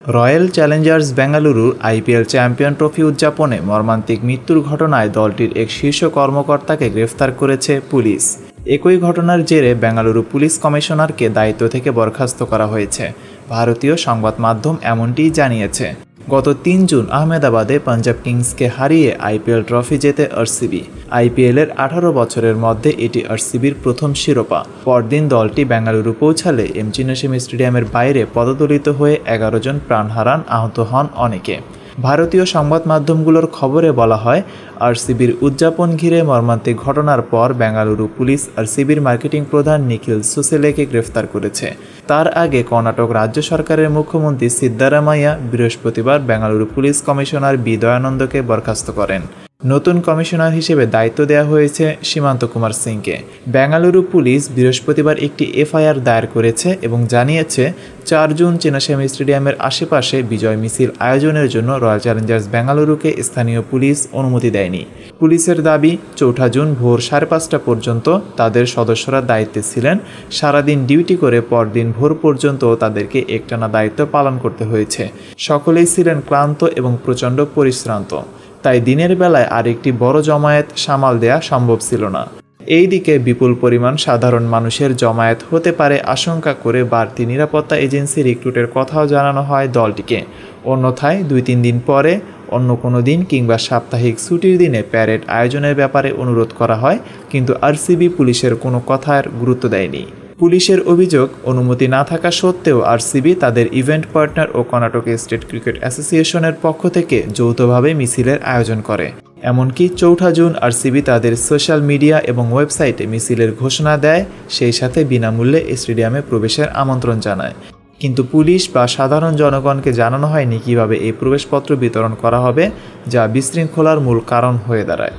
Royal Challengers বেঙ্গালুরুর IPL champion trophy উদযাপনে মর্মান্তিক মৃত্যুর ঘটনায় দলটির এক শীর্ষ কর্মকর্তাকে গ্রেফতার করেছে পুলিশ। একই ঘটনার জেরে বেঙ্গালুরু পুলিশ কমিশনারকে দায়িত্ব থেকে বরখাস্ত করা হয়েছে। ভারতীয় সংবাদ মাধ্যম এমনটিই জানিয়েছে। গত ৩ জুন আহমেদাবাদে পাঞ্জাব কিংসকে হারিয়ে আইপিএল ট্রফি জেতে আরসিবি। আইপিএলের ১৮ বছরের মধ্যে এটি আরসিবির প্রথম শিরোপা। পরদিন দলটি বেঙ্গালুরু পৌঁছালে এম চিন্নাস্বামী স্টেডিয়ামের বাইরে পদদলিত হয়ে ১১ জন প্রাণ হারান, আহত হন অনেকে। ভারতীয় সংবাদ মাধ্যমগুলোর খবরে বলা হয়, আরসিবির উদযাপন ঘিরে মর্মান্তিক ঘটনার পর বেঙ্গালুরু পুলিশ আরসিবির মার্কেটিং প্রধান নিখিল সুসেলেকে গ্রেফতার করেছে। তার আগে কর্ণাটক রাজ্য সরকারের মুখ্যমন্ত্রী সিদ্দারামাইয়া বৃহস্পতিবার বেঙ্গালুরু পুলিশ কমিশনার বি দয়ানন্দকে বরখাস্ত করেন। নতুন কমিশনার হিসেবে দায়িত্ব দেওয়া হয়েছে সীমান্ত কুমার সিংকে। বেঙ্গালুরু পুলিশ বৃহস্পতিবার একটি এফআইআর দায়ের করেছে এবং জানিয়েছে ৪ জুন চিন্নাস্বামী স্টেডিয়ামের আশেপাশে বিজয় মিছিল আয়োজনের জন্য রয়্যাল চ্যালেঞ্জার্স বেঙ্গালুরুকে স্থানীয় পুলিশ অনুমতি দেয়নি। পুলিশের দাবি, ৪ জুন ভোর ৫:৩০ পর্যন্ত তাদের সদস্যরা দায়িত্বে ছিলেন। সারাদিন ডিউটি করে পরদিন ভোর পর্যন্ত তাদেরকে একটানা দায়িত্ব পালন করতে হয়েছে। সকলেই ছিলেন ক্লান্ত এবং প্রচণ্ড পরিশ্রান্ত, তাই দিনের বেলায় আরেকটি বড় জমায়েত সামাল দেয়া সম্ভব ছিল না। এই দিকে বিপুল পরিমাণ সাধারণ মানুষের জমায়েত হতে পারে আশঙ্কা করে বাড়তি নিরাপত্তা এজেন্সি রিক্রুটের কথাও জানানো হয় দলটিকে। অন্যথায় ২-৩ দিন পরে অন্য কোনো দিন কিংবা সাপ্তাহিক ছুটির দিনে প্যারেড আয়োজনের ব্যাপারে অনুরোধ করা হয়, কিন্তু আরসিবি পুলিশের কোনো কথার গুরুত্ব দেয়নি। পুলিশের অভিযোগ, অনুমতি না থাকা সত্ত্বেও আরসিবি তাদের ইভেন্ট পার্টনার ও কর্ণাটক স্টেট ক্রিকেট অ্যাসোসিয়েশনের পক্ষ থেকে যৌথভাবে মিছিলের আয়োজন করে। এমনকি ৪ জুন আরসিবি তাদের সোশ্যাল মিডিয়া এবং ওয়েবসাইটে মিছিলের ঘোষণা দেয়, সেই সাথে বিনামূল্যে স্টেডিয়ামে প্রবেশের আমন্ত্রণ জানায়। কিন্তু পুলিশ বা সাধারণ জনগণকে জানানো হয়নি কিভাবে এই প্রবেশপত্র বিতরণ করা হবে, যা বিশৃঙ্খলার মূল কারণ হয়ে দাঁড়ায়।